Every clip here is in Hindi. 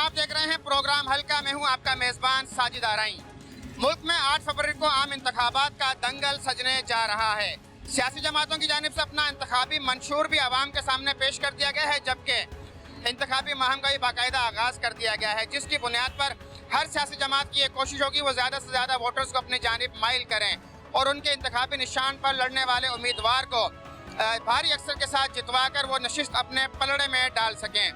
आप देख रहे हैं प्रोग्राम हल्का। मैं हूं आपका मेजबान साजिद आरई। मुल्क में 8 फरवरी को आम इंतखाबात का दंगल सजने जा रहा है। सियासी जमातों की जानिब से अपना इंतखाबी मंशूर भी आवाम के सामने पेश कर दिया गया है, जबकि इंतखाबी मुहिम का भी बाकायदा आगाज़ कर दिया गया है, जिसकी बुनियाद पर हर सियासी जमात की ये कोशिश होगी वो ज़्यादा से ज़्यादा वोटर्स को अपनी जानिब माइल करें और उनके इंतखाबी निशान पर लड़ने वाले उम्मीदवार को भारी अक्सर के साथ जितवा कर वो नशिस्त अपने पलड़े में डाल सकें।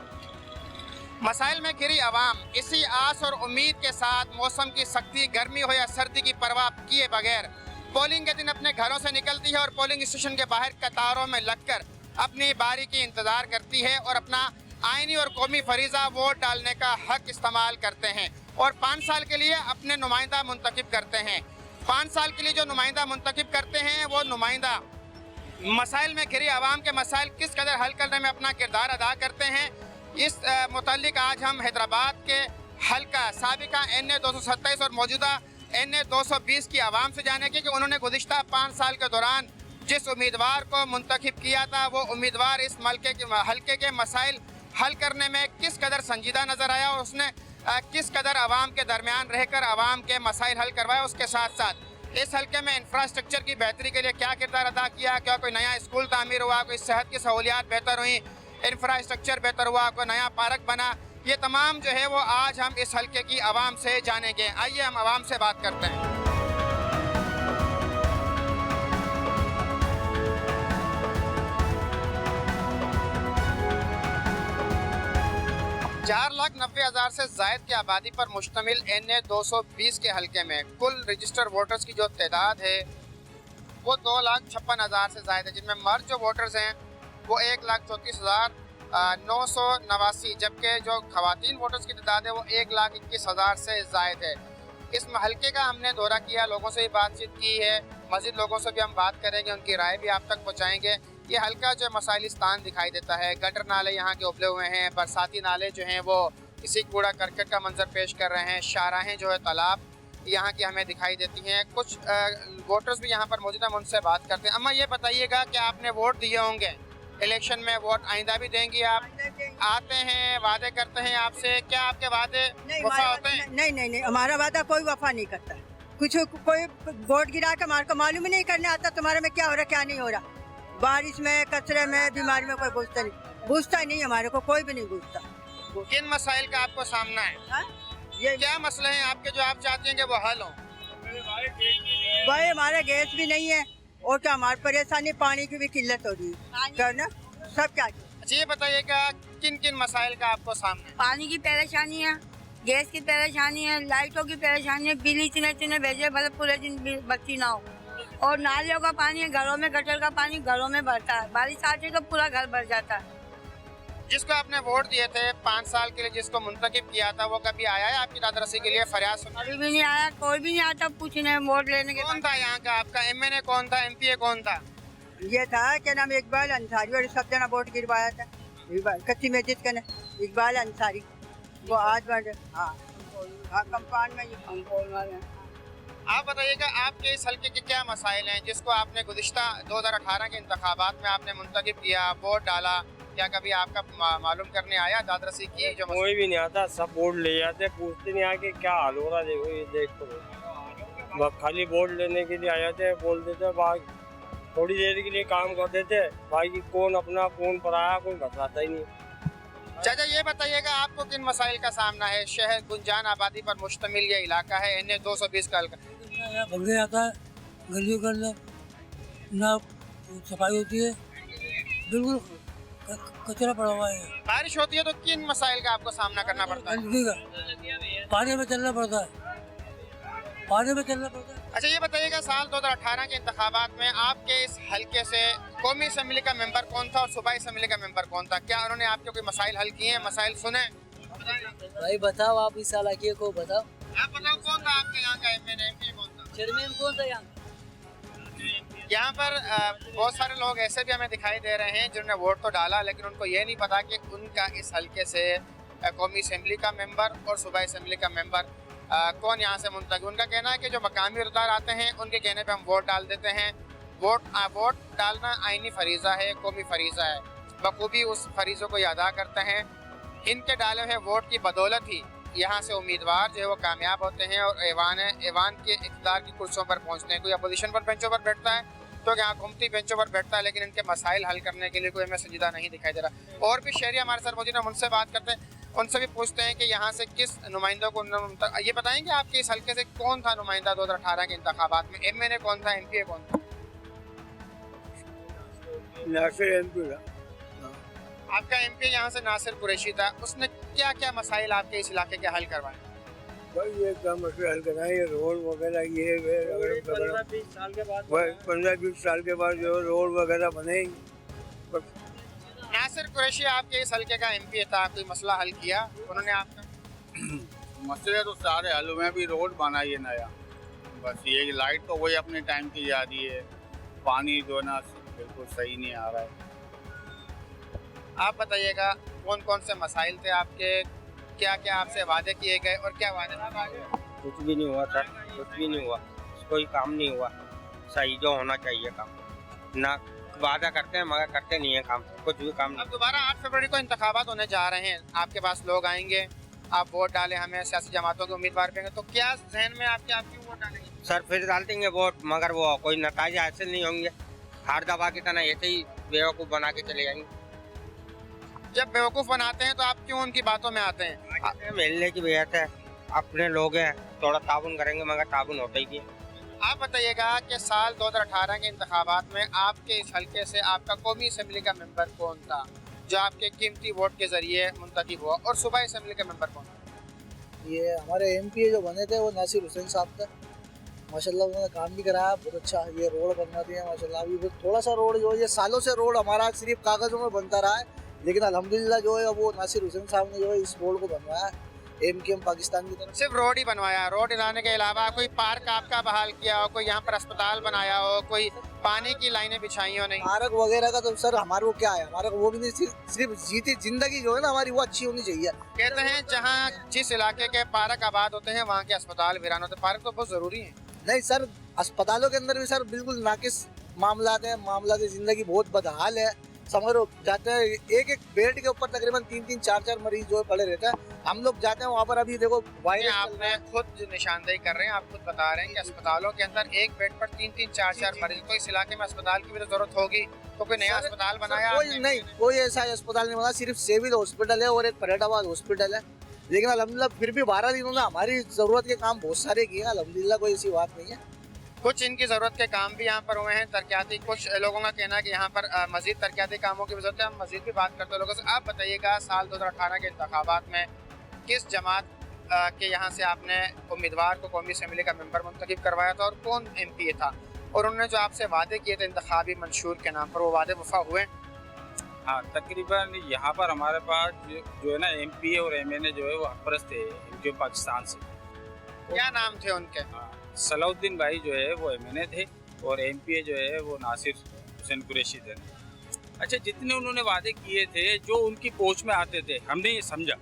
मसाइल में घिरी आवाम इसी आस और उम्मीद के साथ मौसम की सख्ती, गर्मी हो या सर्दी की परवाह किए बगैर पोलिंग के दिन अपने घरों से निकलती है और पोलिंग स्टेशन के बाहर कतारों में लगकर अपनी बारी की इंतज़ार करती है और अपना आइनी और कौमी फरीज़ा वोट डालने का हक इस्तेमाल करते हैं और 5 साल के लिए अपने नुमाइंदा मुंतखब करते हैं। 5 साल के लिए जो नुमाइंदा मुंतखब करते हैं वो नुमाइंदा मसाइल में घिरी आवाम के मसाइल किस कदर हल करने में अपना किरदार अदा करते हैं, इस मुतालिक आज हम हैदराबाद के हल्का साबिका NA 227 और मौजूदा NA 220 की आवाम से जानेंगे कि उन्होंने गुज़िश्ता 5 साल के दौरान जिस उम्मीदवार को मुंतखब किया था वो उम्मीदवार इस हल्के के मसाइल हल करने में किस कदर संजीदा नज़र आया और उसने किस कदर आवाम के दरमियान रहकर आवाम के मसाइल हल करवाया। उसके साथ साथ इस हल्के में इंफ्रास्ट्रक्चर की बेहतरी के लिए क्या किरदार अदा किया, क्या कोई नया स्कूल तामीर हुआ, कोई सेहत की सहूलियात बेहतर हुई, इंफ्रास्ट्रक्चर बेहतर हुआ, कोई नया पार्क बना, ये तमाम जो है वो आज हम इस हल्के की आवाम से जानेंगे। आइए हम आवाम से बात करते हैं। 4,90,000 से जायद की आबादी पर मुश्तमिल NA 220 के हल्के में कुल रजिस्टर्ड वोटर्स की जो तादाद है वो 2,56,000 से जायद है, जिनमें मर्द जो वोटर्स हैं वो 1,34,989, जबकि जो खवातीन वोटर्स की तादाद है वो 1,21,000 से जायद है। इस हल्के का हमने दौरा किया, लोगों से भी बातचीत की है, मज़ीद लोगों से भी हम बात करेंगे, उनकी राय भी आप तक पहुँचाएँगे। ये हल्का जो मसाइलिस्तान दिखाई देता है, गटर नाले यहाँ के उबले हुए हैं, बरसाती नाले जो हैं वो किसी कूड़ा करकट का मंजर पेश कर रहे हैं, शाहराहें जो है तालाब यहाँ की हमें दिखाई देती हैं। कुछ वोटर्स भी यहाँ पर मौजूद हैं, उनसे बात करते हैं। अम्मा ये बताइएगा कि आपने वोट दिए होंगे इलेक्शन में, वोट आइंदा भी देंगी आप? आते हैं, वादे करते हैं आपसे, क्या आपके वादे वफा होते हैं? नहीं, हमारा वादा कोई वफा नहीं करता। कुछ कोई वोट गिरा के हमारे को मालूम ही नहीं करने आता तुम्हारे में क्या हो रहा क्या नहीं हो रहा। बारिश में, कचरे में, बीमारी में कोई पूछता नहीं हमारे को, कोई भी नहीं पूछता। किन मसाइल का आपको सामना है? ये क्या मसले हैं आपके जो आप चाहते हैं कि वो हल हो? भाई हमारा गैस भी नहीं है और क्या हमारी परेशानी, पानी की भी किल्लत हो रही है करना सब क्या। अच्छा ये बताइएगा किन किन मसाइल का आपको सामना है? पानी की परेशानी है, गैस की परेशानी है, लाइटों की परेशानी है, बिल इतने भेजे भले पूरे दिन बत्ती ना हो, और नालियों का पानी है, घरों में गटर का पानी घरों में भरता है, बारिश आती तो पूरा घर भर जाता है। जिसको आपने वोट दिए थे 5 साल के लिए, जिसको मुंतखब किया था, वो कभी आया है आपकी दादरसी के लिए फरियाद सुनने? अभी भी नहीं आया, कोई भी नहीं आता पूछने वोट लेने के। कौन था यहाँ का आपका MNA कौन था, MPA कौन था? ये था क्या नाम, इकबाल अंसारी, और सब जना वोट गिरवाया था कच्ची मस्जिद का ना, इकबाल अंसारी, वो आज हाँ कंपाउंड में। आप बताइएगा आपके इस हल्के के क्या मसाइल हैं जिसको आपने गुज़िश्ता 2018 के इंतखाबात में आपने मुंतखब किया, वोट डाला, क्या कभी आपका मालूम करने आया दादरसी की? जो कोई भी नहीं आता, सब वोट ले जाते, पूछते नहीं आके क्या हाल हो रहा है। देखो ये देखो, खाली वोट लेने के लिए आ जाते, बोल देते भाई, थोड़ी देर के लिए काम कर देते भाई, कौन अपना कौन पराया कोई बताता ही नहीं। चाचा ये बताइएगा आपको किन मसाइल का सामना है? शहर गुंजान आबादी पर मुश्तमिल ये इलाका है, NA 220 का हल्का। भगड़े आता है, गलियों के अंदर ना सफाई होती है, बिल्कुल कचरा पड़ा हुआ है। बारिश होती है तो किन मसाइल का आपको सामना करना पड़ता है? पानी में चलना पड़ता है, पानी में चलना पड़ता है। अच्छा ये बताइएगा साल 2018 के इंतखाबात में आपके इस हल्के से कौमी असम्बली का मेंबर कौन था और सूबाई असम्बली का मेंबर कौन था? क्या उन्होंने आपके कोई मसाइल हल किए हैं, मसाइल सुने? भाई बताओ, आप इस इलाके को बताओ। आप बताओ कौन था आपके यहाँ का MNA MPA कौन था? चेयरमैन कौन था यहाँ? यहाँ पर बहुत सारे लोग ऐसे भी हमें दिखाई दे रहे हैं जिन्होंने वोट तो डाला, लेकिन उनको ये नहीं पता कि उनका इस हल्के से कौमी असम्बली का मेंबर और सूबाई असम्बली का मेंबर कौन यहाँ से मुंतखब। उनका कहना है कि जो मकामी रुदार आते हैं उनके कहने पे हम वोट डाल देते हैं। वोट डालना आइनी फरीज़ा है, कौमी फरीज़ा है, बखूबी उस फरीज़ों को अदा करते हैं। इनके डाले हुए वोट की बदौलत ही यहाँ से उम्मीदवार जो है वो कामयाब होते हैं और ऐवान के इक़्तिदार की कुर्सियों पर पहुँचते हैं। कोई अपोजिशन पर बेंचों पर बैठता है तो यहाँ घूमती बेंचों पर बैठता है, लेकिन इनके मसाइल हल करने के लिए कोई हमें संजीदा नहीं दिखाई दे रहा। और भी शहरी हमारे साथ मौजूद हैं, उनसे बात करते हैं, उनसे भी पूछते हैं कि यहाँ से किस नुमाइंदों को ये बताएंगे आपके इस हल्के से कौन था नुमाइंदा 2018 के इंतखाबात में? MNA कौन था, MPA कौन था? नासिर एमपी था। आपका MP यहाँ से नासिर कुरैशी था, उसने क्या क्या मसाइल आपके इस इलाके के हल करवाए? भाई ये काम मसले हल करना है, ये रोड वगैरह ये 15-20 साल के बाद 15-20 साल के बाद जो रोड वगैरह बने। नासिर कुरैशी आपके इस हल्के का MP था, कोई मसला हल किया उन्होंने आपका? मसले तो सारे हल हुए, भी रोड बनाई है नया, बस ये लाइट तो वही अपने टाइम की जा रही है, पानी जो ना बिल्कुल सही नहीं आ रहा है। आप बताइएगा कौन कौन से मसाइल थे आपके, क्या क्या आपसे वादे किए गए और क्या वादे थे? कुछ भी नहीं हुआ सर, कुछ भी नहीं हुआ, कोई काम नहीं हुआ सही जो होना चाहिए काम, ना वादा करते हैं मगर करते नहीं है काम, कुछ भी काम नहीं। अब दोबारा 8 फरवरी को इंतखाबात होने जा रहे हैं, आपके पास लोग आएंगे, आप वोट डालें, हमें सियासी जमातों के उम्मीदवार पेंगे, तो क्या जहन में आपके आप क्यों वोट डालेंगे? सर फिर डाल देंगे वोट मगर वो कोई नतीजा हासिल नहीं होंगे, हार दबा की तरह ऐसे ही बेवकूफ़ बना के चले जाएंगे। जब बेवकूफ़ बनाते हैं तो आप क्यों उनकी बातों में आते हैं? मिलने की वजह से अपने लोग हैं, थोड़ा ताउन करेंगे मगर ताउन होता ही नहीं। आप बताइएगा कि साल 2018 के इंतखाबात में आपके इस हल्के से आपका कौमी असम्बली का मेंबर कौन था जो आपके कीमती वोट के जरिए मुंतखब हुआ, और सूबाई असम्बली का मेंबर कौन था? ये हमारे MPA जो बने थे वो नासिर हुसैन साहब थे, माशाल्लाह उन्होंने काम भी कराया बहुत अच्छा, ये रोड बनवा दिया माशाल्लाह। अभी थोड़ा सा रोड जो ये सालों से रोड हमारा सिर्फ कागज़ों में बनता रहा है, लेकिन अल्हम्दुलिल्लाह जो है वो नासिर हुसैन साहब ने जो है इस रोड को बनवाया MKM पाकिस्तान की तरफ। सिर्फ रोड ही बनवाया, रोड बनाने के अलावा कोई पार्क आपका बहाल किया हो, कोई यहाँ पर अस्पताल बनाया हो, कोई पानी की लाइनें बिछाई हो? नहीं। पार्क वगैरह का तो सर हमारे को क्या है, हमारे को वो भी नहीं, सिर्फ जीती जिंदगी जो है ना हमारी वो अच्छी होनी चाहिए। कहते हैं जहाँ जिस इलाके के पार्क आबाद होते हैं वहाँ के अस्पताल वीरान होते हैं, पार्क तो बहुत जरूरी है। नहीं सर, अस्पतालों के अंदर भी सर बिल्कुल नाकिस मामलात हैं, मामलात जिंदगी बहुत बदहाल है, समझो जाते हैं एक एक बेड के ऊपर तकरीबन 3-3, 4-4 मरीज जो पड़े रहते हैं, हम लोग जाते हैं वहाँ पर। अभी देखो वायरस आपने खुद निशानदेही कर रहे हैं, आप खुद बता रहे हैं कि अस्पतालों के अंदर एक बेड पर 3-3, 4-4 मरीज, तो इस इलाके में अस्पताल की भी तो जरूरत होगी, तो कोई नया अस्पताल बनाया? कोई नहीं, कोई ऐसा अस्पताल नहीं बना, सिर्फ सिविल हॉस्पिटल है और एक फरीदाबाद हॉस्पिटल है, लेकिन अल्हम्दुलिल्लाह फिर भी 12 दिनों में हमारी जरूरत के काम बहुत सारे किए, अल्हम्दुलिल्लाह कोई ऐसी बात नहीं है। कुछ इनकी ज़रूरत के काम भी यहाँ पर हुए हैं तरक्याती, कुछ लोगों का कहना है कि यहाँ पर मज़ीद तरक्याती कामों की ज़रूरत है, हम मज़ीद भी बात करते हैं लोगों से। आप बताइएगा साल 2018 के इंतखाबात में किस जमात के यहाँ से आपने उम्मीदवार को कौमी असम्बली का मेंबर मुंतखब करवाया था और कौन MPA था, और उन्होंने जो आपसे वादे किए थे इंतखाबी मंशूर के नाम पर, वो वादे वफा हुए? हाँ, तकरीबन यहाँ पर हमारे पास जो है ना MPA और MNA जो है वो हकपरस्त थे MKM पाकिस्तान से। क्या नाम थे उनके? सलाउद्दीन भाई जो है वो MNA थे और MPA जो है वो नासिर हुसैन कुरैशी थे। अच्छा, जितने उन्होंने वादे किए थे जो उनकी पहुँच में आते थे, हमने ये समझा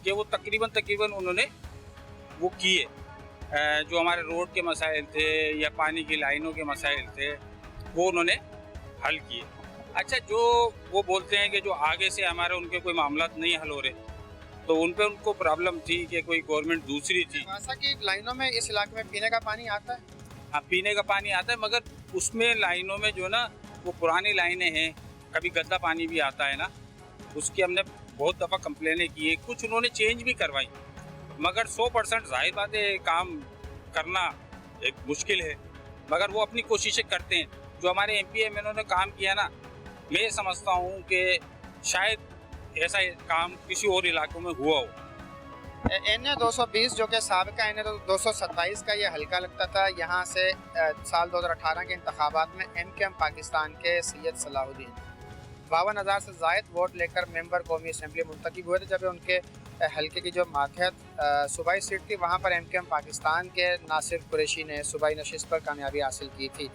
कि वो तकरीबन उन्होंने वो किए। जो हमारे रोड के मसाइल थे या पानी की लाइनों के मसाइल थे वो उन्होंने हल किए। अच्छा, जो वो बोलते हैं कि जो आगे से हमारे उनके कोई मामला नहीं हल हो रहे, तो उन पे उनको प्रॉब्लम थी कि कोई गवर्नमेंट दूसरी थी। ऐसा कि लाइनों में इस इलाके में पीने का पानी आता है? हाँ, पीने का पानी आता है, मगर उसमें लाइनों में जो ना वो पुरानी लाइनें हैं, कभी गंदा पानी भी आता है ना, उसकी हमने बहुत दफ़ा कंप्लेनें की है, कुछ उन्होंने चेंज भी करवाई, मगर 100% जाहिर बात है काम करना एक मुश्किल है, मगर वो अपनी कोशिशें करते हैं। जो हमारे MPA में उन्होंने काम किया ना, मैं समझता हूँ कि शायद ऐसा काम किसी और इलाकों में हुआ हो। NA 220 जो कि साबिका NA 227 का ये हल्का लगता था, यहाँ से साल 2018 के इंतखाबात में MKM पाकिस्तान के सैयद सलाहुद्दीन 52,000 से ज़ायद वोट लेकर मेंबर कौमी असम्बली मुंतखब हुए थे। जब उनके हल्के की जो मातहत सूबाई सीट थी वहाँ पर MKM पाकिस्तान के नासिर कुरैशी ने सूबाई नशिस्त पर कामयाबी हासिल की थी।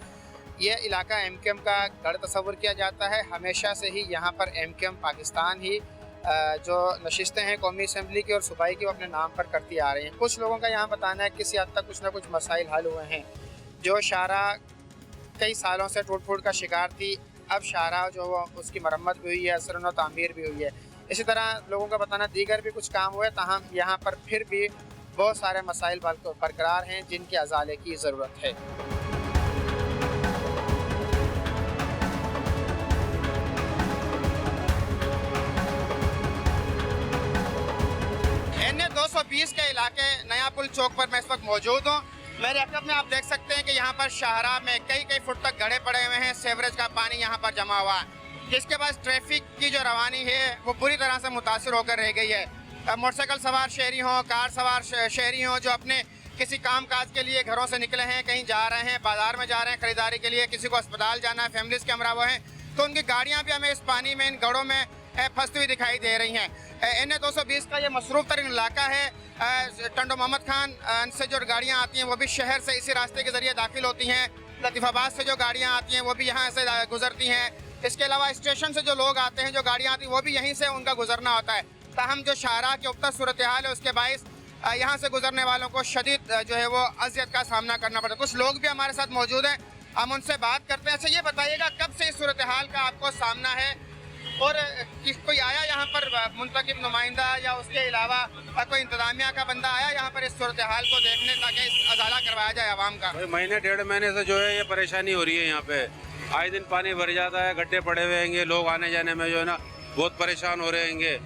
ये इलाका MKM का गढ़ तस्वर किया जाता है, हमेशा से ही यहाँ पर MKM पाकिस्तान ही जो नशिस्तें हैं कौमी असम्बली की और सूबाई की वो अपने नाम पर करती आ रही हैं। कुछ लोगों का यहाँ बताना है किसी हद तक कुछ ना कुछ मसाइल हल हुए हैं। जो शाहरा कई सालों से टूट फूट का शिकार थी, अब शाहरा जो उसकी मरम्मत भी हुई है, असरन तामीर भी हुई है। इसी तरह लोगों का बताना दीगर भी कुछ काम हुए, ताहम यहाँ पर फिर भी बहुत सारे मसाइल बरकरार हैं जिनके अजाले की ज़रूरत है। NH 220 के इलाके नया पुल चौक पर मैं इस वक्त मौजूद हूँ। मेरे अकब में आप देख सकते हैं कि यहाँ पर शाहराह में कई फुट तक गड्ढे पड़े हुए हैं, सीवरेज का पानी यहाँ पर जमा हुआ है, जिसके बाद ट्रैफिक की जो रवानी है वो बुरी तरह से मुतासिर होकर रह गई है। मोटरसाइकिल सवार शहरी हों, कार सवार शहरी हों, जो अपने किसी काम काज के लिए घरों से निकले हैं, कहीं जा रहे हैं, बाजार में जा रहे हैं खरीदारी के लिए, किसी को अस्पताल जाना है, फैमिलीज के हमरा वो हैं, तो उनकी गाड़ियाँ भी हमें इस पानी में, इन गढ़ों में फंसती हुई दिखाई दे रही हैं। NH 220 का ये मसरूफ़ तरीन इलाका है। टंडो मोहम्मद खान से जो गाड़ियाँ आती हैं वो भी शहर से इसी रास्ते के ज़रिए दाखिल होती हैं। लतीफ़ाबाद से जो गाड़ियाँ आती हैं वो भी यहाँ से गुजरती हैं। इसके अलावा स्टेशन से जो लोग आते हैं, जो गाड़ियाँ आती हैं, वो भी यहीं से उनका गुजरना होता है। ताहम जो शाहराह के उबतर सूरत हाल है उसके बाइस यहाँ से गुजरने वालों को शदीद जो है वो अज़ियत का सामना करना पड़ता है। कुछ लोग भी हमारे साथ मौजूद हैं, हम उनसे बात करते हैं। अच्छा ये बताइएगा, कब से इस सूरत हाल का आपको सामना है और कोई आया यहाँ पर मुंतखब नुमाइंदा या उसके अलावा कोई इंतजामिया का बंदा आया यहाँ पर इस सूरत हाल को देखने ताकि अजाला करवाया जाए आवाम का? महीने 1.5 महीने से जो है ये परेशानी हो रही है। यहाँ पे आए दिन पानी भर जाता है, गड्ढे पड़े हुए हैं, लोग आने जाने में जो है ना बहुत परेशान हो रहे हैं।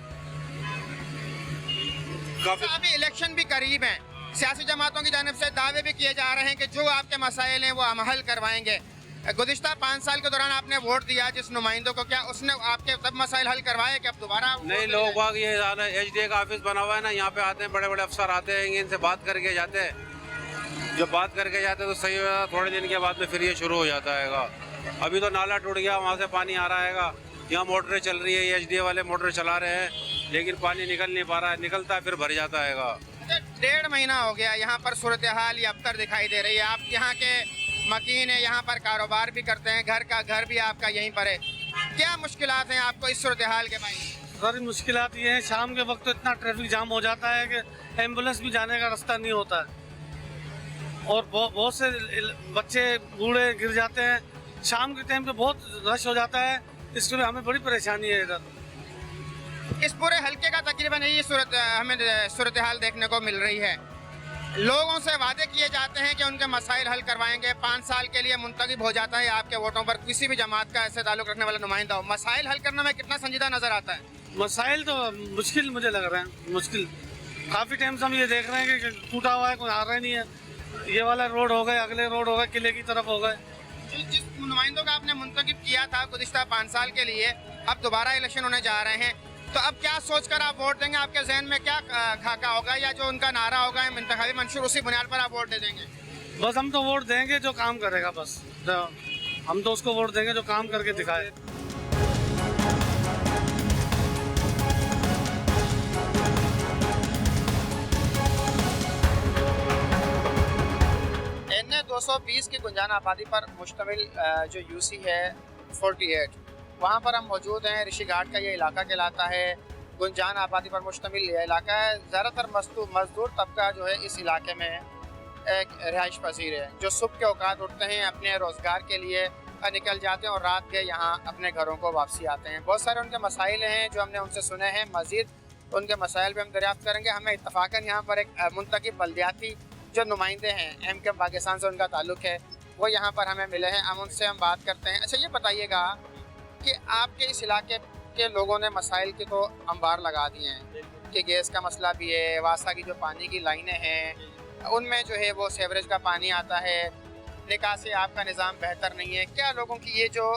अभी इलेक्शन भी करीब है, सियासी जमातों की जानिब से दावे भी किए जा रहे हैं कि जो आपके मसाइल हैं वो हम हल करवाएंगे। गुज़िश्ता 5 साल के दौरान आपने वोट दिया जिस नुमाइंदों को, क्या उसने आपके सब मसाइल हल करवाए कि अब दोबारा नहीं? लोग बाग ये HDA का ऑफिस बना हुआ है ना, यहाँ पे आते हैं, बड़े बड़े अफसर आते हैं, इनसे बात करके जाते हैं। जब बात करके जाते हैं तो सही हो जाता है, थोड़े दिन के बाद में फिर ये शुरू हो जाता है। अभी तो नाला टूट गया, वहाँ से पानी आ रहा है, यहाँ मोटरें चल रही है, HDA वाले मोटर चला रहे हैं, लेकिन पानी निकल नहीं पा रहा है, निकलता है फिर भर जाता है। 1.5 महीना हो गया यहाँ पर सूरत हाल ये अबतर दिखाई दे रही है। आप यहाँ के मकीन है, यहाँ पर कारोबार भी करते हैं, घर भी आपका यहीं पर है, क्या मुश्किलात हैं आपको इस सूरत हाल के भाई? सारी मुश्किलात ये है, शाम के वक्त तो इतना ट्रैफिक जाम हो जाता है कि एम्बुलेंस भी जाने का रास्ता नहीं होता है और बहुत से बच्चे बूढ़े गिर जाते हैं। शाम के टाइम पे बहुत रश हो जाता है, इसके लिए हमें बड़ी परेशानी है इधर। इस पूरे हल्के का तकरीबन यही हमें सूरत हाल देखने को मिल रही है। लोगों से वादे किए जाते हैं कि उनके मसाइल हल करवाएंगे, 5 साल के लिए मुंतखब हो जाता है आपके वोटों पर किसी भी जमात का ऐसे ताल्लुक रखने वाला नुमाइंदा हो, मसाइल हल करने में कितना संजीदा नजर आता है? मसाइल तो मुश्किल मुझे लग रहा है, मुश्किल। काफ़ी टाइम से हम ये देख रहे हैं कि टूटा हुआ है, कोई आ रहा नहीं है। ये वाला रोड हो गए, अगले रोड हो गए, किले की तरफ हो गए। जिस नुमाइंदों का आपने मुंतखब किया था गुज़िश्ता 5 साल के लिए, अब दोबारा इलेक्शन होने जा रहे हैं, तो अब क्या सोचकर आप वोट देंगे? आपके जहन में क्या खाका होगा या जो उनका नारा होगा इंतखाबी मंशूर, उसी बुनियाद पर आप वोट दे देंगे? बस हम तो वोट देंगे जो काम करेगा, बस हम तो उसको वोट देंगे जो काम करके दिखाए। NH 220 की गुंजान आबादी पर मुश्तमिल जो UC है 48, वहाँ पर हम मौजूद हैं। ऋषि घाट का ये इलाका कहलाता है, गुंजान आबादी पर मुश्तमिल ये इलाका है। ज़्यादातर मजदूर तबका जो है इस इलाके में एक रिहाइश पसीर है, जो सुबह के औकात उठते हैं, अपने रोज़गार के लिए निकल जाते हैं और रात के यहाँ अपने घरों को वापसी आते हैं। बहुत सारे उनके मसाइल हैं जो हमने उनसे सुने हैं, मज़ीद उनके मसाइल भी हम दरियाफ्त करेंगे। हमें इत्तफ़ाक़न यहाँ पर एक मुंतखब बल्दियाती जो नुमाइंदे हैं, MKM पाकिस्तान से उनका ताल्लुक़ है, वो यहाँ पर हमें मिले हैं, हम उनसे हम बात करते हैं। अच्छा ये बताइएगा कि आपके इस इलाके के लोगों ने मसाइल के तो अंबार लगा दिए हैं कि गैस का मसला भी है, वासा की जो पानी की लाइनें हैं उनमें जो है वो सीवरेज का पानी आता है, निकासी आपका निज़ाम बेहतर नहीं है। क्या लोगों की ये जो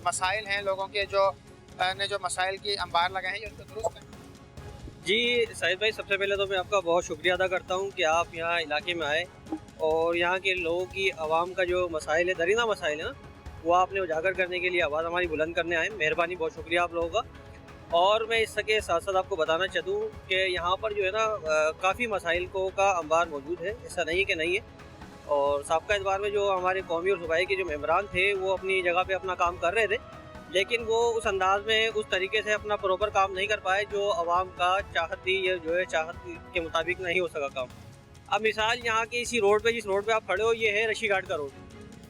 मसाइल हैं, लोगों के जो मसाइल की अंबार लगाए हैं, ये उनको दुरुस्त हैं? जी साहिद भाई, सबसे पहले तो मैं आपका बहुत शुक्रिया अदा करता हूँ कि आप यहाँ इलाके में आए और यहाँ के लोगों की आवाम का जो मसाइल है, दरीना मसाइल है ना, वो आपने उजागर करने के लिए आवाज़ हमारी बुलंद करने आए। मेहरबानी, बहुत शुक्रिया आप लोगों का। और मैं इसके साथ साथ आपको बताना चाहता हूँ कि यहाँ पर जो है ना काफ़ी मसाइल का अंबार मौजूद है, ऐसा नहीं है कि नहीं है। और साबका एतबार में जो हमारे कौमी और सूबाई के जो मेम्बरान थे वो अपनी जगह पे अपना काम कर रहे थे, लेकिन वो उस अंदाज में उस तरीके से अपना प्रॉपर काम नहीं कर पाए जो आवाम का चाहत थी, या जो है चाहत के मुताबिक नहीं हो सका काम। अब मिसाल यहाँ के इसी रोड पे, जिस रोड पे आप खड़े हो, ये है ऋषि घाट का रोड,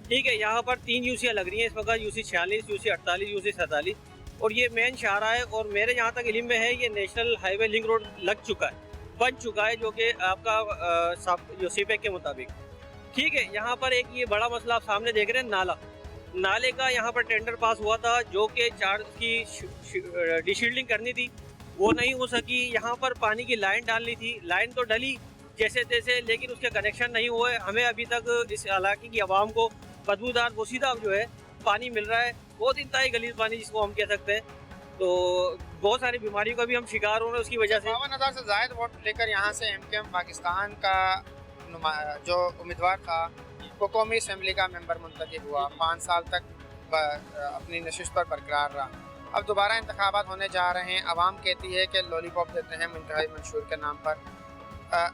ठीक है। यहाँ पर 3 यूसियाँ लग रही हैं इस वक्त, UC 46, UC 48, UC 47। और ये मेन शाहरा है। और मेरे यहाँ तक इल्म में है ये नेशनल हाईवे लिंक रोड लग चुका है, बन चुका है, जो कि आपका जो सीपेक के मुताबिक ठीक है। यहाँ पर एक ये बड़ा मसला आप सामने देख रहे हैं, नाले का यहाँ पर टेंडर पास हुआ था, जो कि 4 की डिशील्डिंग करनी थी, वो नहीं हो सकी। यहाँ पर पानी की लाइन डालनी थी, लाइन तो डली जैसे तैसे, लेकिन उसके कनेक्शन नहीं हुए। हमें अभी तक इस इलाके की आवाम को बदबूदार बोसीदा जो है पानी मिल रहा है, बहुत इंतहाई गलीज पानी जिसको हम कह सकते हैं। तो बहुत सारी बीमारियों का भी हम शिकार हो रहे हैं उसकी वजह से। 52,000 से ज़ायद वोट लेकर यहाँ से एमकेएम पाकिस्तान का जो उम्मीदवार था वो कौमी असम्बली का मेंबर मुंतखब हुआ, 5 साल तक अपनी नशिस्त पर बरकरार रहा। अब दोबारा इंतखाबात होने जा रहे हैं। आवाम कहती है कि लॉलीपॉप देते हैं मुंतखब मंशूर के नाम पर।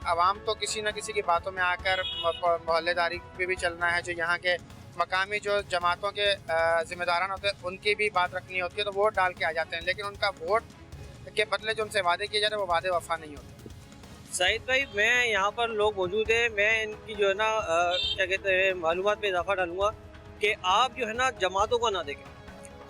आवाम तो किसी न किसी की बातों में आकर मोहल्लेदारी पे भी चलना है, जो यहाँ के मकामी जो जमातों के ज़िम्मेदारान होते हैं उनकी भी बात रखनी होती है, तो वोट डाल के आ जाते हैं, लेकिन उनका वोट के बदले जो उनसे वादे किए जाते हैं वो वादे वफा नहीं होते। सईद भाई, मैं यहाँ पर लोग मौजूद हैं, मैं इनकी जो है ना क्या कहते हैं मालूमात में इजाफा डालूंगा कि आप जो है ना जमातों को ना देखें,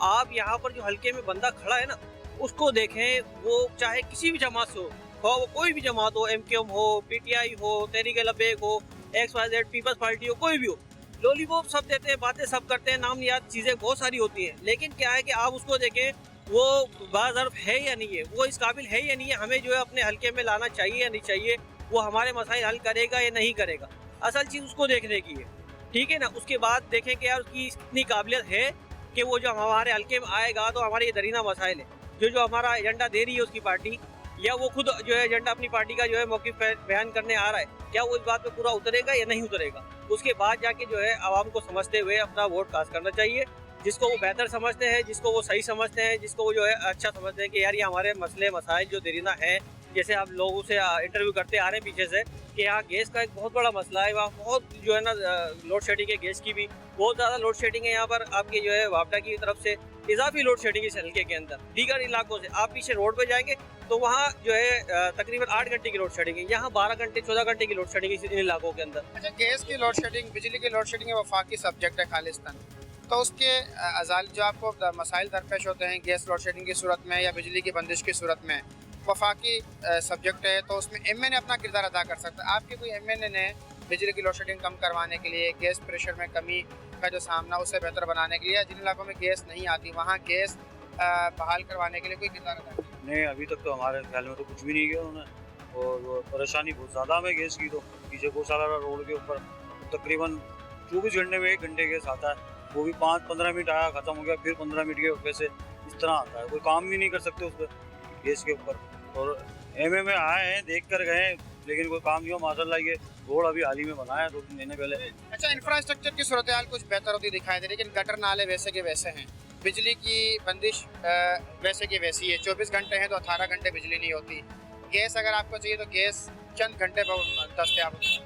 आप यहाँ पर जो हल्के में बंदा खड़ा है ना उसको देखें। वो चाहे किसी भी जमात से हो, वो कोई भी जमात हो, एमकेएम हो, पीटीआई हो, तहरीक-ए-लब्बैक हो, XYZ पीपल्स पार्टी हो, कोई भी हो, लॉलीपॉप सब देते हैं, बातें सब करते हैं, नाम याद चीज़ें बहुत सारी होती हैं, लेकिन क्या है कि आप उसको देखें वो बाज़र्फ है या नहीं है, वो इस काबिल है या नहीं है, हमें जो है अपने हल्के में लाना चाहिए या नहीं चाहिए, वो हमारे मसाइल हल करेगा या नहीं करेगा। असल चीज़ उसको देखने की है, ठीक है ना। उसके बाद देखें कि यार उसकी कितनी काबिलियत है कि वो जो हमारे हल्के में आएगा तो हमारे ये दरीना मसाइल है, जो हमारा एजेंडा दे रही है उसकी पार्टी, या वो खुद जो है एजेंडा अपनी पार्टी का जो है मौक़िफ़ बयान करने आ रहा है, क्या वो इस बात पे पूरा उतरेगा या नहीं उतरेगा। उसके बाद जाके जो है आवाम को समझते हुए अपना वोट कास्ट करना चाहिए, जिसको वो बेहतर समझते हैं, जिसको वो सही समझते हैं, जिसको वो जो है अच्छा समझते हैं कि यार ये हमारे मसले मसाइल जो दरीना है। जैसे आप लोगों से इंटरव्यू करते आ रहे हैं पीछे से कि यहाँ गैस का एक बहुत बड़ा मसला है, वहाँ बहुत जो है ना लोड शेडिंग है, गैस की भी बहुत ज़्यादा लोड शेडिंग है। यहाँ पर आपके जो है वापडा की तरफ से इजाफी लोड शेडिंग इस हल्के के अंदर, दीगर इलाकों से आप पीछे रोड पे जाएंगे तो वहाँ जो है तकरीबन 8 घंटे की लोड शेडिंग है, यहाँ 12 घंटे 14 घंटे की लोड शेडिंग इन इलाकों के अंदर। अच्छा, गैस की लोड शेडिंग, बिजली की लोड शेडिंग वफाकी सब्जेक्ट है खालिस्तान, तो उसके अजाल जो आपको मसाइल दरपेश होते हैं गैस लोड शेडिंग की सूरत में या बिजली की बंदिश की सूरत में, वफाकी सब्जेक्ट है, तो उसमें MNA अपना किरदार अदा कर सकता है। आपके कोई MNA ने बिजली की लोड शेडिंग कम करवाने के लिए, गैस प्रेशर में कमी का जो सामना उससे बेहतर बनाने के लिए, जिन इलाकों में गैस नहीं आती वहाँ गैस बहाल करवाने के लिए कोई किरदार अदा किया? नहीं, अभी तक तो हमारे ख्याल में तो कुछ भी नहीं किया उन्होंने, और परेशानी बहुत ज़्यादा है गैस की। तो पीछे गौशाला रोड के ऊपर तकरीबन 24 घंटे में 1 घंटे गैस आता है, वो भी 5-15 मिनट आया ख़त्म हो गया, फिर 15 मिनट के वैसे इस तरह आता है, कोई काम भी नहीं कर सकते उस पर गैस के ऊपर। और MMA आए हैं, देख कर गए, लेकिन कोई काम नहीं हो। माशाल्लाह ये रोड अभी हाल ही में बनाया 2-3 महीने पहले। अच्छा, इंफ्रास्ट्रक्चर की सूरत हाल कुछ बेहतर होती दिखाई दे रही है, लेकिन गटर नाले वैसे के वैसे हैं, बिजली की बंदिश वैसे की वैसी है, 24 घंटे हैं तो 18 घंटे बिजली नहीं होती। गैस अगर आपको चाहिए तो गैस चंद घंटे पर दस्तयाब होती है।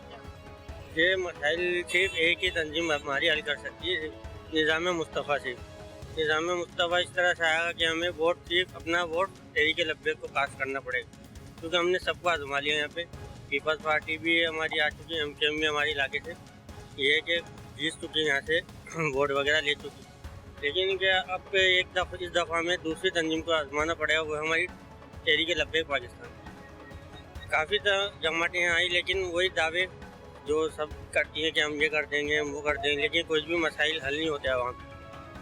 ये मसाइल सिर्फ एक ही तंजीम हमारी हल कर सकती है, निज़ाम मुस्तफ़ा से। निज़ाम मुस्तफ़ा इस तरह से आएगा कि हमें वोट सिर्फ अपना वोट तहरीक-ए-लब्बैक को कास्ट करना पड़ेगा, क्योंकि हमने सबको आजमा लिया। यहाँ पे पीपल्स पार्टी भी हमारी आ चुकी है, MKM भी हमारे इलाके से ये है कि जीत चुकी है, यहाँ से वोट वगैरह ले चुकी, लेकिन क्या अब इस दफ़ा में दूसरी तंजीम को आजमाना पड़ेगा, वो हमारी तहरीक-ए-लब्बैक पाकिस्तान। काफ़ी जमातें यहाँ आई, लेकिन वही दावे जो सब करती हैं कि हम ये कर देंगे, हम वो कर देंगे, लेकिन कुछ भी मसाइल हल नहीं होते वहाँ।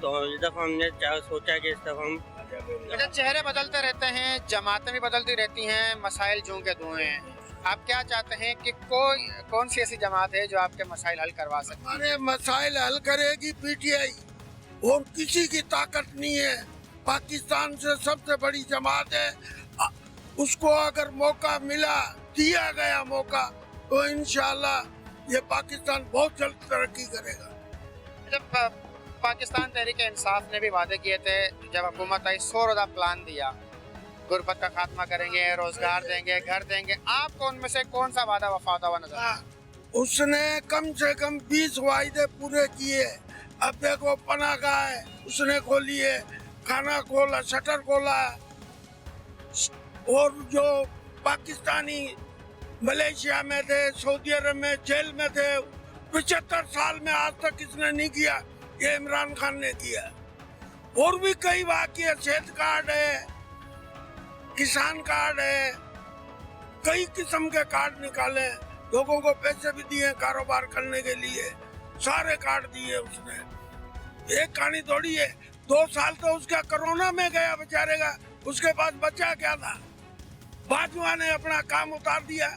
तो इस दफ़ा हमने सोचा कि इस दफ़ा हम अच्छा, चेहरे बदलते रहते हैं, जमातें भी बदलती रहती हैं, मसाइल जूं के धुएं हैं। आप क्या चाहते हैं कि कौन सी ऐसी जमात है जो आपके मसाइल हल करवा सकती है? हमारे मसाइल हल करेगी PTI, और किसी की ताकत नहीं है। पाकिस्तान से सबसे बड़ी जमात है, उसको अगर मौका मिला, दिया गया मौका, तो इंशाल्लाह ये पाकिस्तान बहुत जल्द तरक्की करेगा। जब पाकिस्तान तहरीक-ए-इंसाफ ने भी वादे किए थे, जब हुकूमत आई 100 रोज़ा प्लान दिया, गुर्बत का खात्मा करेंगे, रोजगार देंगे, घर देंगे, आपको उनमें से कौन सा वादा वफादा हुआ नजर? उसने कम से कम 20 वायदे पूरे किए। अब देखो पनागाह है उसने खोली है, खाना खोला, शटर खोला, और जो पाकिस्तानी मलेशिया में थे, सऊदी अरब में जेल में थे, 75 साल में आज तक इसने नहीं किया, ये इमरान खान ने किया। और भी कई बाकी है, सेहत कार्ड है, किसान कार्ड है, कई किस्म के कार्ड निकाले, लोगों को पैसे भी दिए कारोबार करने के लिए, सारे कार्ड दिए उसने। एक कहानी थोड़ी है, 2 साल तो उसका कोरोना में गया बेचारे का, उसके पास बचा क्या था। भाजपा ने अपना काम उतार दिया,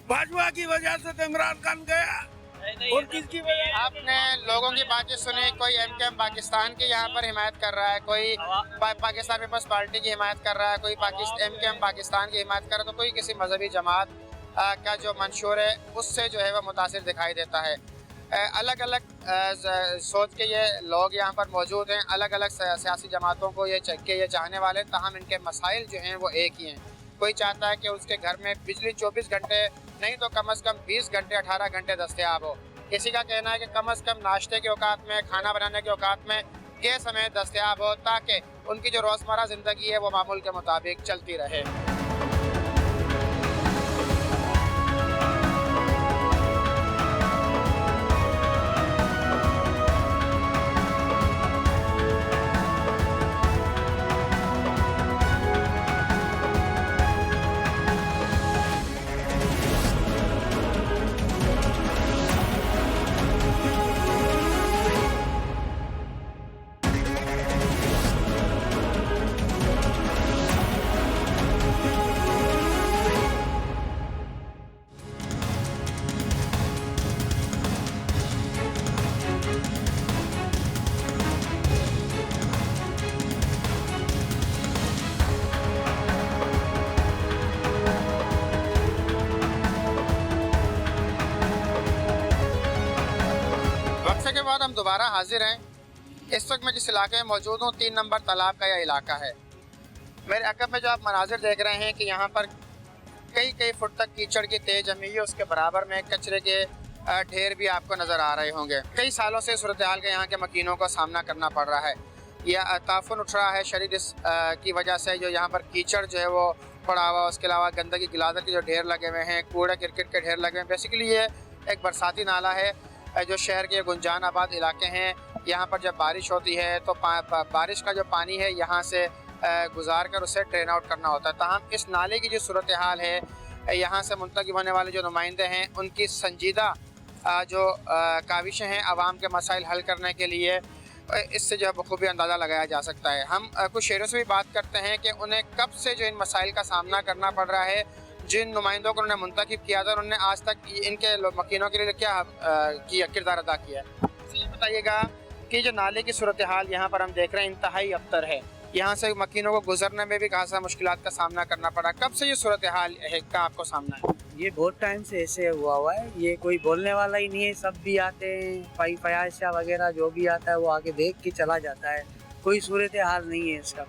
भाजपा की वजह से तो इमरान खान गया और किसकी वजह। आपने लोगों की बातें सुनी, कोई एमकेएम पाकिस्तान की यहाँ पर हिमायत कर रहा है, कोई पाकिस्तान पीपल्स पार्टी की हिमायत कर रहा है, कोई एमकेएम पाकिस्तान की हिमायत कर रहा है, तो कोई किसी मजहबी जमात का जो मंशूर है उससे जो है वह मुतासिर दिखाई देता है। अलग अलग सोच के ये लोग यहाँ पर मौजूद हैं, अलग अलग सियासी जमातों को ये चाहने वाले, ताहम इनके मसाइल जो हैं वो एक ही हैं। कोई चाहता है कि उसके घर में बिजली 24 घंटे नहीं तो कम से कम 20 घंटे 18 घंटे दस्तयाब हो। किसी का कहना है कि कम से कम नाश्ते के औकात में, खाना बनाने के औकात में गैस हमें दस्तयाब हो, ताकि उनकी जो रोज़मर्रा ज़िंदगी है वो मामूल के मुताबिक चलती रहे। के बाद हम दोबारा हाजिर हैं। इस वक्त मैं जिस इलाके में मौजूद हूँ 3 नंबर तालाब का यह इलाका है। मेरे अकब में जो आप मनाजिर देख रहे हैं कि यहाँ पर कई फुट तक कीचड़ की तेज जमी है, उसके बराबर में कचरे के ढेर भी आपको नज़र आ रहे होंगे। कई सालों से सूरत हाल के यहाँ के मकीनों को सामना करना पड़ रहा है, यह ताफुन उठ रहा है शरीर की वजह से, जो यहाँ पर कीचड़ जो है वो पड़ा हुआ, उसके अलावा गंदगी गिलादर के जो ढेर लगे हुए हैं, कूड़े क्रिकेट के ढेर लगे हुए हैं। बेसिकली ये एक बरसाती नाला है जो शहर के गुंजान आबाद इलाके हैं। यहाँ पर जब बारिश होती है तो बारिश का जो पानी है यहाँ से गुजार कर उसे ड्रेन आउट करना होता है। ताहम इस नाले की जो सूरत हाल है, यहाँ से मुंतखब होने वाले जो नुमाइंदे हैं उनकी संजीदा जो काविशें हैं आवाम के मसाइल हल करने के लिए, इससे जो है बखूबी अंदाज़ा लगाया जा सकता है। हम कुछ शहरों से भी बात करते हैं कि उन्हें कब से जो इन मसाइल का सामना करना पड़ रहा है। जिन नुमाइंदों को उन्होंने मुंतखब किया था उन्होंने आज तक इनके मकीनों के लिए क्या किरदार अदा किया है। ये बताइएगा कि जो नाले की सूरत हाल यहाँ पर हम देख रहे हैं इंतहाई अबतर है, यहाँ से मकीनों को गुजरने में भी खासा मुश्किलात का सामना करना पड़ा। कब से ये सूरत हाल है का आपको सामना है? ये बहुत टाइम से ऐसे हुआ है, ये कोई बोलने वाला ही नहीं है। सब भी आते हैं, फयाशा वगैरह जो भी आता है वो आके देख के चला जाता है। कोई सूरत हाल नहीं है इसका,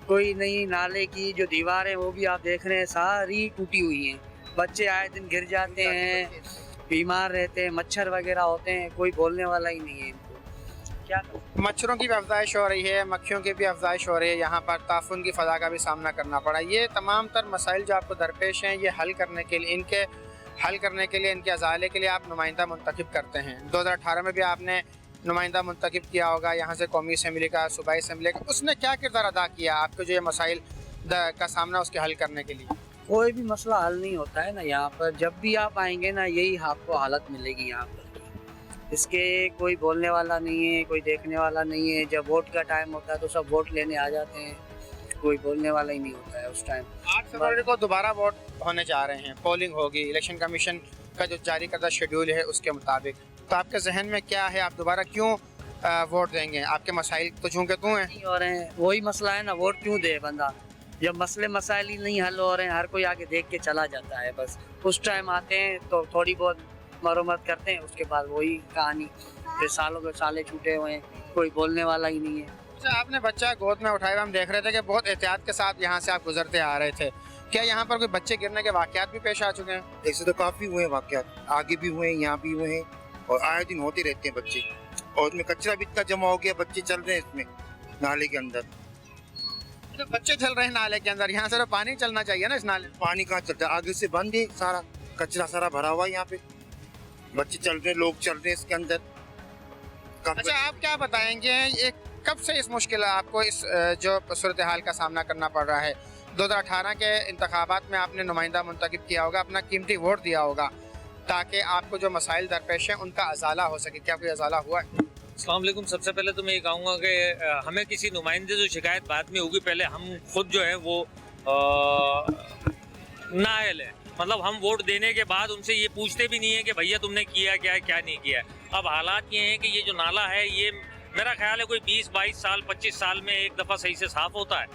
कोई नहीं। नाले की जो दीवार है वो भी आप देख रहे हैं सारी टूटी हुई हैं। बच्चे आए दिन गिर जाते हैं, बीमार रहते हैं, मच्छर वगैरह होते हैं, कोई बोलने वाला ही नहीं है इनको। क्या मच्छरों की भी अफजाइश हो रही है, मक्खियों की भी अफजाइश हो रही है, यहाँ पर ताफुन की फ़ज़ा का भी सामना करना पड़ा। ये तमाम तर मसाइल जो आपको दरपेश हैं, ये हल करने के लिए, इनके हल करने के लिए, इनके अजाले के लिए आप नुमाइंदा मुंतखब करते हैं। 2018 में भी आपने नुमाइंदा मुंतखब किया होगा यहाँ से, कौमी असम्बली का, सूबाई असम्बली का। उसने क्या किरदार अदा किया आपको जो ये मसाइल का सामना उसके हल करने के लिए? कोई भी मसला हल नहीं होता है ना यहाँ पर। जब भी आप आएंगे ना यही आपको हालत मिलेगी यहाँ पर। इसके कोई बोलने वाला नहीं है, कोई देखने वाला नहीं है। जब वोट का टाइम होता है तो सब वोट लेने आ जाते हैं, कोई बोलने वाला ही नहीं होता है उस टाइम। 8 फरवरी को दोबारा वोट होने जा रहे हैं, पोलिंग होगी, इलेक्शन कमीशन का जो जारी करदा शेड्यूल है उसके मुताबिक। तो आपके जहन में क्या है, आप दोबारा क्यों वोट देंगे? आपके मसाइल तो चूँकि तू हैं हो रहे हैं, वही मसला है ना, वोट क्यों दे बंदा जब मसले मसाइल ही नहीं हल हो रहे हैं। हर कोई आके देख के चला जाता है, बस उस टाइम आते हैं तो थोड़ी बहुत मरम्मत करते हैं, उसके बाद वही कहानी। फिर सालों के साले छूटे हुए हैं, कोई बोलने वाला ही नहीं है। अच्छा, आपने बच्चा गोद में उठाया, हम देख रहे थे कि बहुत एहतियात के साथ यहाँ से आप गुजरते आ रहे थे। क्या यहाँ पर कोई बच्चे गिरने के वाक़यात भी पेश आ चुके हैं? ऐसे तो काफ़ी हुए वाक़यात, आगे भी हुए हैं, यहाँ भी हुए हैं, और आए दिन होते रहते हैं बच्चे। और इसमें कचरा भी इतना जमा हो गया, बच्चे चल रहे हैं इसमें नाले के अंदर। तो बच्चे चल रहे हैं नाले के अंदर, यहाँ से तो पानी चलना चाहिए ना। इस नाले पानी कहाँ चलता है, आगे से बंद है, सारा कचरा सारा भरा हुआ है यहाँ पे। बच्चे चल रहे हैं, लोग चल रहे हैं इसके अंदर। अच्छा, आप क्या बताएंगे, एक कब से इस मुश्किल आपको इस जो सूरत हाल का सामना करना पड़ रहा है? 2018 के इंतखाबात में आपने नुमाइंदा मुंतखब किया होगा, अपना कीमती वोट दिया होगा ताकि आपको जो मसाइल दरपेश हैं उनका अजाला हो सके। क्या कोई अजाला हुआ है? अस्सलाम वालेकुम। सबसे पहले तो मैं ये कहूँगा कि हमें किसी नुमाइंदे से शिकायत बाद में होगी, पहले हम खुद जो है वो नाअहल है। मतलब हम वोट देने के बाद उनसे ये पूछते भी नहीं है कि भैया तुमने किया क्या है, क्या नहीं किया है। अब हालात ये हैं कि ये जो नाला है ये मेरा ख्याल है कोई 20-22 साल 25 साल में एक दफ़ा सही से साफ़ होता है।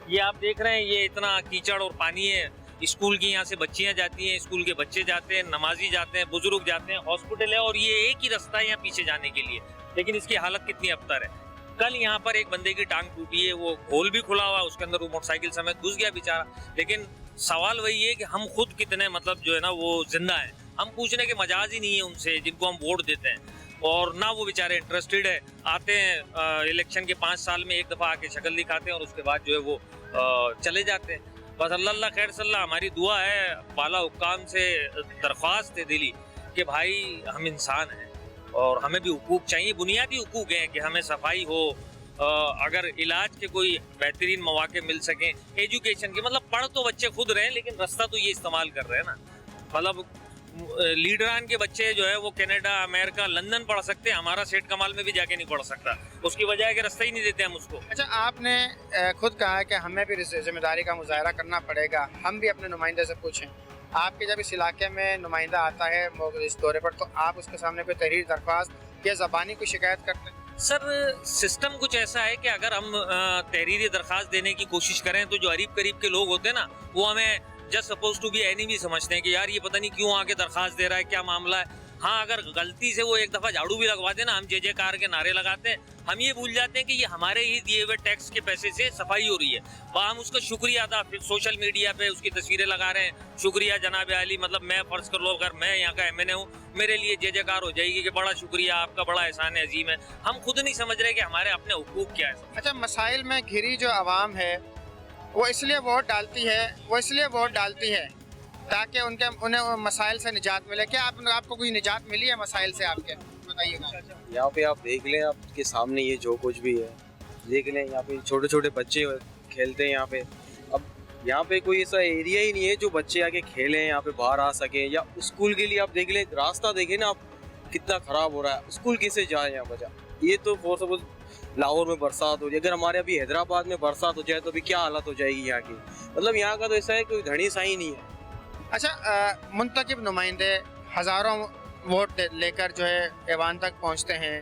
ये आप देख रहे हैं, ये इतना कीचड़ और पानी है। स्कूल की यहाँ से बच्चियाँ जाती हैं, स्कूल के बच्चे जाते हैं, नमाजी जाते हैं, बुजुर्ग जाते हैं, हॉस्पिटल है और ये एक ही रास्ता है यहाँ पीछे जाने के लिए, लेकिन इसकी हालत कितनी अबतर है। कल यहाँ पर एक बंदे की टांग टूटी है, वो होल भी खुला हुआ, उसके अंदर वो मोटरसाइकिल समेत घुस गया बेचारा। लेकिन सवाल वही है कि हम खुद कितने मतलब जो है ना वो जिंदा हैं। हम पूछने के मजाज ही नहीं है उनसे जिनको हम वोट देते हैं, और ना वो बेचारे इंटरेस्टेड है। आते हैं इलेक्शन के 5 साल में एक दफ़ा आके शक्ल दिखाते हैं और उसके बाद जो है वो चले जाते हैं। बस अल्लाह खैर सल्ला। हमारी दुआ है, बाला हुक्काम से दरख्वास्त है दिली कि भाई हम इंसान हैं और हमें भी हुकूक चाहिए, बुनियादी हुकूक हैं कि हमें सफाई हो, अगर इलाज के कोई बेहतरीन मौके मिल सकें, एजुकेशन के, मतलब पढ़ तो बच्चे खुद रहे हैं लेकिन रास्ता तो ये इस्तेमाल कर रहे हैं ना। मतलब लीडरान के बच्चे जो है वो कनाडा, अमेरिका, लंदन पढ़ सकते हैं, हमारा सेठ कमाल में भी जाके नहीं पढ़ सकता। उसकी वजह है कि रास्ता ही नहीं देते हम उसको। अच्छा, आपने खुद कहा है कि हमें भी जिम्मेदारी का मुजाहरा करना पड़ेगा, हम भी अपने नुमाइंदे से पूछें। आपके जब इस इलाके में नुमाइंदा आता है इस दौरे पर, तो आप उसके सामने कोई तहरीर, दरख्वास्त या ज़बानी कोई शिकायत करते हैं? सर सिस्टम कुछ ऐसा है कि अगर हम तहरीरी दरख्वास्त देने की कोशिश करें तो जो करीब करीब के लोग होते हैं ना वो हमें just suppose to be enemy समझते हैं कि यार ये पता नहीं क्यों आके दरख्वास्त दे रहा है, क्या मामला है। हाँ, अगर गलती से वो एक दफ़ा झाड़ू भी लगवा देना, हम जय कार के नारे लगाते हैं, हम ये भूल जाते हैं कि ये हमारे ही दिए हुए टैक्स के पैसे से सफाई हो रही है। वहाँ हम उसका शुक्रिया अदा, फिर सोशल मीडिया पे उसकी तस्वीरें लगा रहे हैं, शुक्रिया जनाब आली। मतलब मैं फ़र्ज़ कर लो अगर मैं यहाँ का MNA हूँ, मेरे लिए जय कार हो जाएगी कि बड़ा शुक्रिया आपका, बड़ा एहसान अजीम है। हम खुद नहीं समझ रहे कि हमारे अपने हुकूक क्या है। अच्छा, मसाइल में घिरी जो आवाम है वो इसलिए वोट डालती है ताकि उन्हें मसाइल से निजात मिले। क्या आपको कोई निजात मिली है मसाइल से? आपके बताइएगा। यहाँ पे आप देख लें, आपके सामने ये जो कुछ भी है देख लें, यहाँ पे छोटे छोटे बच्चे खेलते हैं यहाँ पे। अब यहाँ पे कोई ऐसा एरिया ही नहीं है जो बच्चे आके खेलें, यहाँ पे बाहर आ सकें। या स्कूल के लिए आप देख लें, रास्ता देखें ना आप कितना ख़राब हो रहा है, स्कूल कैसे जाए यहाँ बचा। ये तो फॉर सपोज लाहौर में बरसात हो जाए, अगर हमारे अभी हैदराबाद में बरसात हो जाए तो अभी क्या हालत हो जाएगी यहाँ की। मतलब यहाँ का तो ऐसा है कोई धनी सा ही नहीं है। अच्छा, मुंतखब नुमाइंदे हज़ारों वोट लेकर जो है ऐवान तक पहुँचते हैं,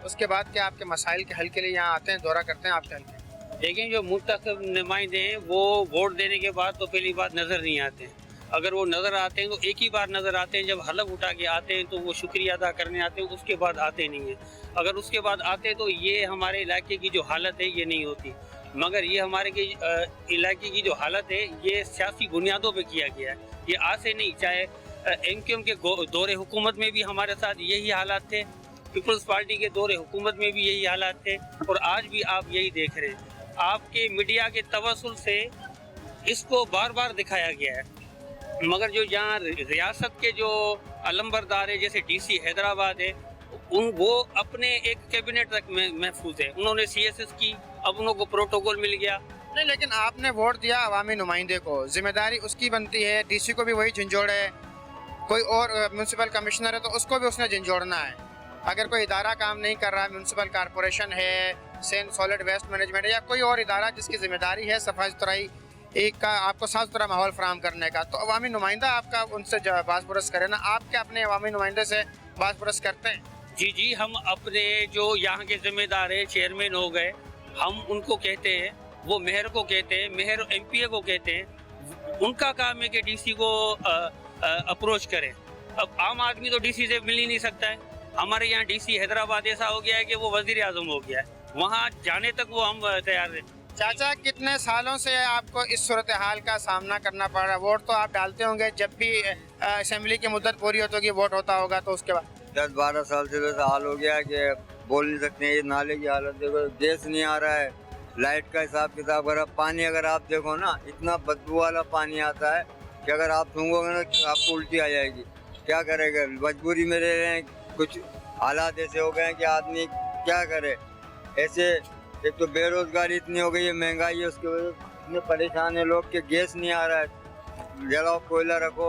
उसके बाद क्या आपके मसाइल के हल के लिए यहाँ आते हैं, दौरा करते हैं आपके हल के? लेकिन जो मुंतखब नुमाइंदे हैं वो वोट देने के बाद तो पहली बात नज़र नहीं आते हैं। अगर वो नज़र आते हैं तो एक ही बार नज़र आते हैं, जब हलफ उठा के आते हैं तो वो शुक्रिया अदा करने आते हैं, उसके बाद आते नहीं हैं। अगर उसके बाद आते तो ये हमारे इलाके की जो हालत है ये नहीं होती। मगर ये हमारे के इलाके की जो हालत है ये सियासी बुनियादों पे किया गया है, ये आज से नहीं। चाहे MQM के दौरे हुकूमत में भी हमारे साथ यही हालात थे, पीपल्स पार्टी के दौरे हुकूमत में भी यही हालात थे, और आज भी आप यही देख रहे हैं। आपके मीडिया के तवस्सुल से इसको बार बार दिखाया गया है, मगर जो यहाँ रियासत के जो अलंबरदार है, जैसे DC हैदराबाद है, वो अपने एक कैबिनेट तक में महफूज है। उन्होंने CSS की, अब उनको प्रोटोकॉल मिल गया। नहीं, लेकिन आपने वोट दिया अवामी नुमाइंदे को, जिम्मेदारी उसकी बनती है। DC को भी वही झंझोड़ है, कोई और म्यूनसिपल कमिश्नर है तो उसको भी उसने झंझोड़ना है। अगर कोई इदारा काम नहीं कर रहा है, म्यूनसिपल कॉरपोरेशन है, सॉलिड वेस्ट मैनेजमेंट है, या कोई और इदारा जिसकी जिम्मेदारी है सफाई सुथराई एक का, आपको साफ सुथरा माहौल फराहम करने का, तो अवामी नुमाइंदा आपका उनसे बात पुरस करे ना। आप क्या अपने अवामी नुमाइंदे से बात पुरस करते हैं? जी, हम अपने जो यहाँ के जिम्मेदार है, चेयरमैन हो गए, हम उनको कहते हैं, वो मेयर को कहते हैं, मेयर MPA को कहते हैं। उनका काम है कि DC को अप्रोच करें। अब आम आदमी तो DC से मिल ही नहीं सकता है। हमारे यहाँ DC हैदराबाद ऐसा हो गया है कि वो वज़ीर आज़म हो गया है, वहाँ जाने तक वो हम तैयार हैं। चाचा, कितने सालों से आपको इस सूरत हाल का सामना करना पड़ रहा है? वोट तो आप डालते होंगे, जब भी असेंबली की मुद्दत पूरी होगी वोट होता होगा, तो उसके बाद 10-12 साल से वैसा हाल हो गया कि बोल नहीं सकते हैं। ये नाले की हालत देखो, गैस नहीं आ रहा है, लाइट का हिसाब किताब, अगर पानी अगर आप देखो ना, इतना बदबू वाला पानी आता है कि अगर आप सूंघोगे ना आपको उल्टी आ जाएगी। क्या करेगा, मजबूरी में रह रहे हैं। कुछ हालात ऐसे हो गए हैं कि आदमी क्या करे। ऐसे एक तो बेरोजगारी इतनी हो गई है, महंगाई है, उसकी वजह से इतने परेशान है लोग कि गैस नहीं आ रहा है। जलाओ, कोयला रखो,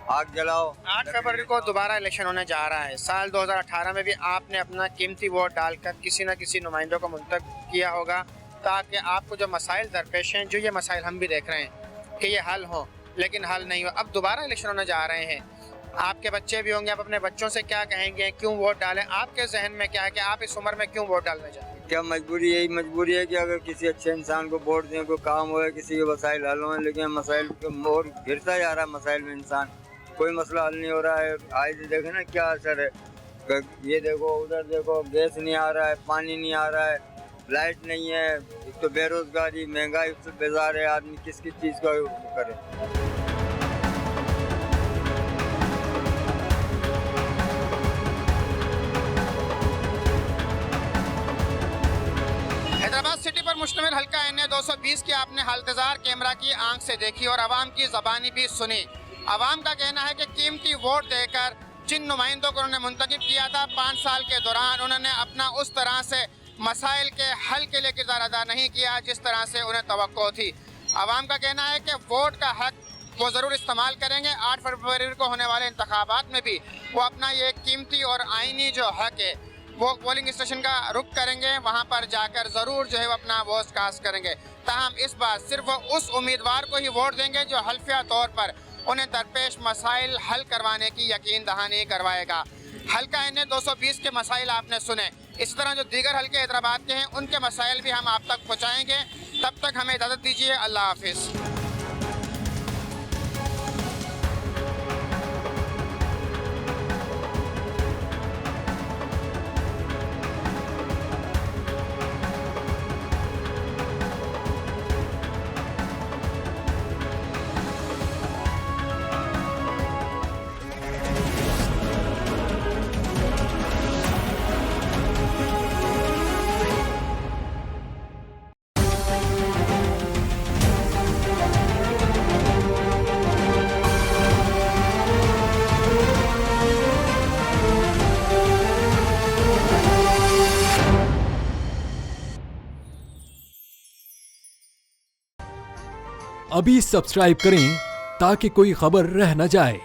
आग जलाओ। 8 फरवरी को दोबारा इलेक्शन होने जा रहा है। साल 2018 में भी आपने अपना कीमती वोट डालकर किसी न किसी नुमाइंदों को मुंतखब किया होगा ताकि आपको जो मसाइल दरपेश हैं, जो ये मसाइल हम भी देख रहे हैं कि ये हल हों, लेकिन हल नहीं हो। अब दोबारा इलेक्शन होने जा रहे हैं, आपके बच्चे भी होंगे, आप अपने बच्चों से क्या कहेंगे, क्यों वोट डालें? आपके जहन में क्या है कि आप इस उम्र में क्यों वोट डालना चाहते हैं? क्या मजबूरी, यही मजबूरी है कि अगर किसी अच्छे इंसान को वोट दें, कोई काम हो, किसी के मसाइल हल हो, लेकिन मसाइल और घिरता जा रहा है मसाइल में इंसान, कोई मसला हल नहीं हो रहा है। आज देखे ना क्या असर है, ये देखो, उधर देखो, गैस नहीं आ रहा है, पानी नहीं आ रहा है, लाइट नहीं है, एक तो बेरोजगारी, महंगाई उससे बेजार है, आदमी किस किस चीज़ का करे। हैदराबाद सिटी पर मुश्तमिल हल्का NA 220 की आपने हालतजार कैमरा की आंख से देखी और आवाम की ज़बानी भी सुनी। आवाम का कहना है कि कीमती वोट देकर जिन नुमाइंदों को उन्होंने मुंतखब किया था, 5 साल के दौरान उन्होंने अपना उस तरह से मसाइल के हल के लिए किरदार अदा नहीं किया जिस तरह से उन्हें तवक्को थी। आवाम का कहना है कि वोट का हक वो ज़रूर इस्तेमाल करेंगे। 8 फरवरी को होने वाले इंतखाबात में भी वो अपना ये कीमती और आइनी जो हक है वो पोलिंग स्टेशन का रुख करेंगे, वहाँ पर जाकर ज़रूर जो है वो अपना वोट कास्ट करेंगे। ताहम इस बार सिर्फ वो उस उम्मीदवार को ही वोट देंगे जो हल्फिया तौर पर उन्हें दरपेश मसाइल हल करवाने की यकीन दहानी करवाएगा। हल्का NA 220 के मसाइल आपने सुने, इस तरह जो दीगर हल्के हैदराबाद के हैं उनके मसाइल भी हम आप तक पहुँचाएँगे। तब तक हमें इजाज़त दीजिए, अल्लाह हाफिज़। अभी सब्सक्राइब करें ताकि कोई खबर रह न जाए।